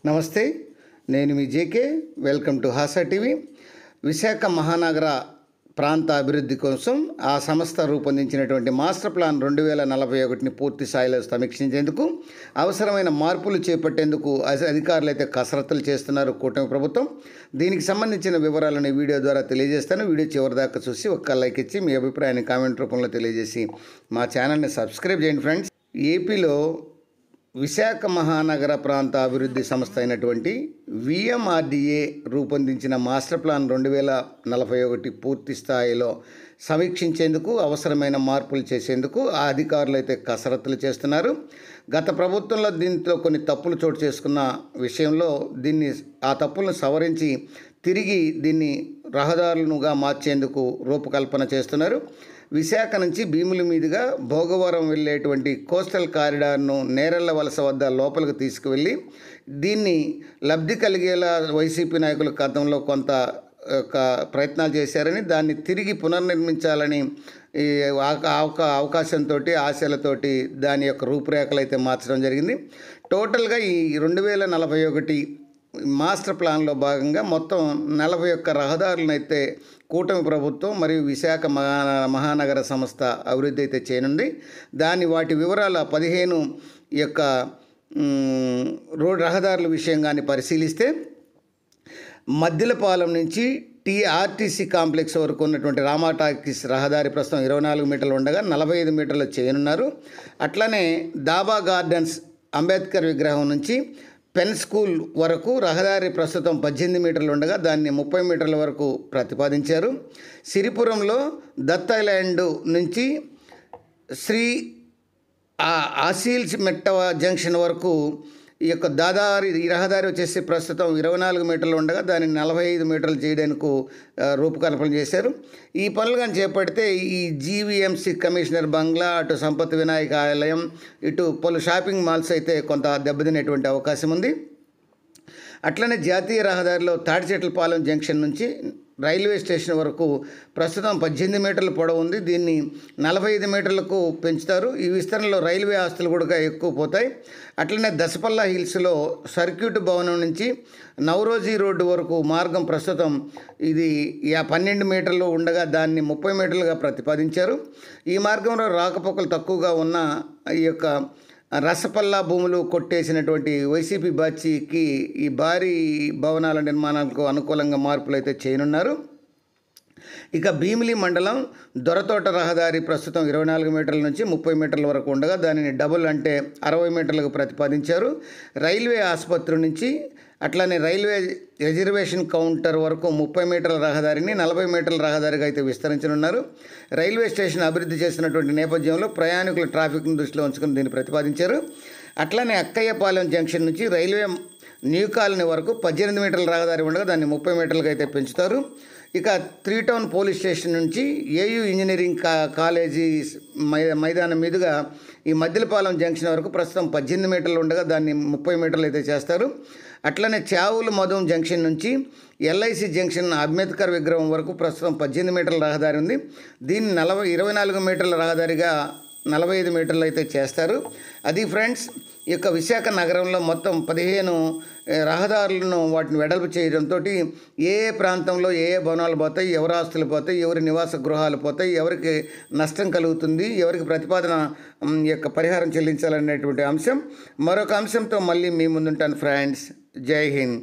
నమస్తే, నేను మీ జేకే. వెల్కమ్ టు హాసా టీవీ. విశాఖ మహానగర ప్రాంత అభివృద్ధి కోసం ఆ సంస్థ రూపొందించినటువంటి మాస్టర్ ప్లాన్ 2041ని పూర్తి స్థాయిలో సమీక్షించేందుకు అవసరమైన మార్పులు చేపట్టేందుకు అధికారులు అయితే కసరత్తులు చేస్తున్నారు కూటమి ప్రభుత్వం. దీనికి సంబంధించిన వివరాలను ఈ వీడియో ద్వారా తెలియజేస్తాను. వీడియో చివరిదాకా చూసి ఒక్క లైక్ ఇచ్చి మీ అభిప్రాయాన్ని కామెంట్ రూపంలో తెలియజేసి మా ఛానల్ని సబ్స్క్రైబ్ చేయండి ఫ్రెండ్స్. ఏపీలో విశాఖ మహానగర ప్రాంత అభివృద్ధి సంస్థ అయినటువంటి విఎంఆర్డీఏ రూపొందించిన మాస్టర్ ప్లాన్ 2041 పూర్తి స్థాయిలో సమీక్షించేందుకు అవసరమైన మార్పులు చేసేందుకు ఆ అధికారులు అయితే కసరత్తులు చేస్తున్నారు. గత ప్రభుత్వంలో దీంట్లో కొన్ని తప్పులు చోటు చేసుకున్న విషయంలో ఆ తప్పులను సవరించి తిరిగి దీన్ని రహదారులుగా మార్చేందుకు రూపకల్పన చేస్తున్నారు. విశాఖ నుంచి భీముల మీదుగా భోగవరం వెళ్ళేటువంటి కోస్టల్ కారిడార్ను నేరెళ్ల వలస వద్ద లోపలికి తీసుకువెళ్ళి దీన్ని లబ్ధి కలిగేలా వైసీపీ నాయకుల గతంలో కొంత ప్రయత్నాలు చేశారని, దాన్ని తిరిగి పునర్నిర్మించాలని అవకాశంతో ఆశలతోటి దాని యొక్క రూపురేఖలు అయితే మార్చడం జరిగింది. టోటల్గా ఈ 2041 మాస్టర్ ప్లాన్లో భాగంగా మొత్తం 41 రహదారులను అయితే కూటమి ప్రభుత్వం మరియు విశాఖ మహానగర సంస్థ అభివృద్ధి అయితే చేయనుంది. వాటి వివరాలు 15 యొక్క రోడ్ రహదారుల విషయంగాని పరిశీలిస్తే మద్దిలపాలెం నుంచి ఆర్టీసీ కాంప్లెక్స్ వరకు ఉన్నటువంటి రామా టాకీస్ రహదారి ప్రస్తుతం 24 మీటర్లు ఉండగా 45 మీటర్లు చేయనున్నారు. అట్లనే దాబా గార్డెన్స్ అంబేద్కర్ విగ్రహం నుంచి పెన్ స్కూల్ వరకు రహదారి ప్రస్తుతం 18 మీటర్లు ఉండగా దాన్ని 30 మీటర్ల వరకు ప్రతిపాదించారు. సిరిపురంలో దత్ ఐలాండ్ నుంచి శ్రీ ఆసీల్స్ మెట్ట జంక్షన్ వరకు ఈ యొక్క ఈ రహదారి వచ్చేసి ప్రస్తుతం 24 మీటర్లు ఉండగా దాన్ని 45 మీటర్లు చేయడానికి రూపకల్పన చేశారు. ఈ పనులు కానీ చేపడితే ఈ జీవీఎంసీ కమిషనర్ బంగ్లా, అటు సంపత్ వినాయక ఆలయం, ఇటు పలు షాపింగ్ మాల్స్ అయితే కొంత దెబ్బతినేటువంటి అవకాశం ఉంది. అట్లనే జాతీయ రహదారిలో తాడిచెట్లపాలెం జంక్షన్ నుంచి రైల్వే స్టేషన్ వరకు ప్రస్తుతం 18 మీటర్ల పొడవు ఉంది. దీన్ని 45 మీటర్లకు పెంచుతారు. ఈ విస్తరణలో రైల్వే ఆస్తులు కూడా ఎక్కువ పోతాయి. అట్లనే దసపల్లా హిల్స్లో సర్క్యూట్ భవనం నుంచి నవరోజీ రోడ్డు వరకు మార్గం ప్రస్తుతం ఇది 12 మీటర్లు ఉండగా దాన్ని 30 మీటర్లుగా ప్రతిపాదించారు. ఈ మార్గంలో రాకపోకలు తక్కువగా ఉన్న ఈ యొక్క రసపల్లా భూములు కొట్టేసినటువంటి వైసీపీ బాచీకి ఈ భారీ భవనాల నిర్మాణాలకు అనుకూలంగా మార్పులు అయితే చేయనున్నారు. ఇక భీమిలి మండలం దొరతోట రహదారి ప్రస్తుతం 24 మీటర్ల నుంచి 30 మీటర్ల వరకు ఉండగా దానిని డబుల్ అంటే 60 మీటర్లకు ప్రతిపాదించారు. రైల్వే ఆసుపత్రి నుంచి అట్లానే రైల్వే రిజర్వేషన్ కౌంటర్ వరకు 30 మీటర్ల రహదారిని 40 మీటర్ల రహదారిగా అయితే విస్తరించనున్నారు. రైల్వే స్టేషన్ అభివృద్ధి చేసినటువంటి నేపథ్యంలో ప్రయాణికుల ట్రాఫిక్ను దృష్టిలో ఉంచుకుని దీన్ని ప్రతిపాదించారు. అట్లానే అక్కయ్యపాలెం జంక్షన్ నుంచి రైల్వే న్యూ కాలనీ వరకు 18 మీటర్ల రహదారి ఉండగా దాన్ని 30 మీటర్లకు అయితే పెంచుతారు. ఇక 3 టౌన్ పోలీస్ స్టేషన్ నుంచి ఏయూ ఇంజనీరింగ్ కాలేజీ మైదానం మీదుగా ఈ మద్దిలపాలెం జంక్షన్ వరకు ప్రస్తుతం 18 మీటర్లు ఉండగా దాన్ని 30 మీటర్లు అయితే చేస్తారు. అట్లనే చావుల మధుం జంక్షన్ నుంచి ఎల్ఐసి జంక్షన్ అంబేద్కర్ విగ్రహం వరకు ప్రస్తుతం 18 మీటర్ల రహదారి ఉంది. దీన్ని 24 మీటర్ల రహదారిగా 45 మీటర్లు అయితే చేస్తారు. అది ఫ్రెండ్స్, ఈ యొక్క విశాఖ నగరంలో మొత్తం 15 రహదారులను వాటిని వెడల్పు చేయడంతో ఏ ప్రాంతంలో ఏ భవనాలు పోతాయి, ఎవరి ఆస్తులు పోతాయి, ఎవరి నివాస గృహాలు పోతాయి, ఎవరికి నష్టం కలుగుతుంది, ఎవరికి ప్రతిపాదన యొక్క పరిహారం చెల్లించాలనేటువంటి అంశం. మరొక అంశంతో మళ్ళీ మీ ముందుంటాను ఫ్రెండ్స్. జై హింద్.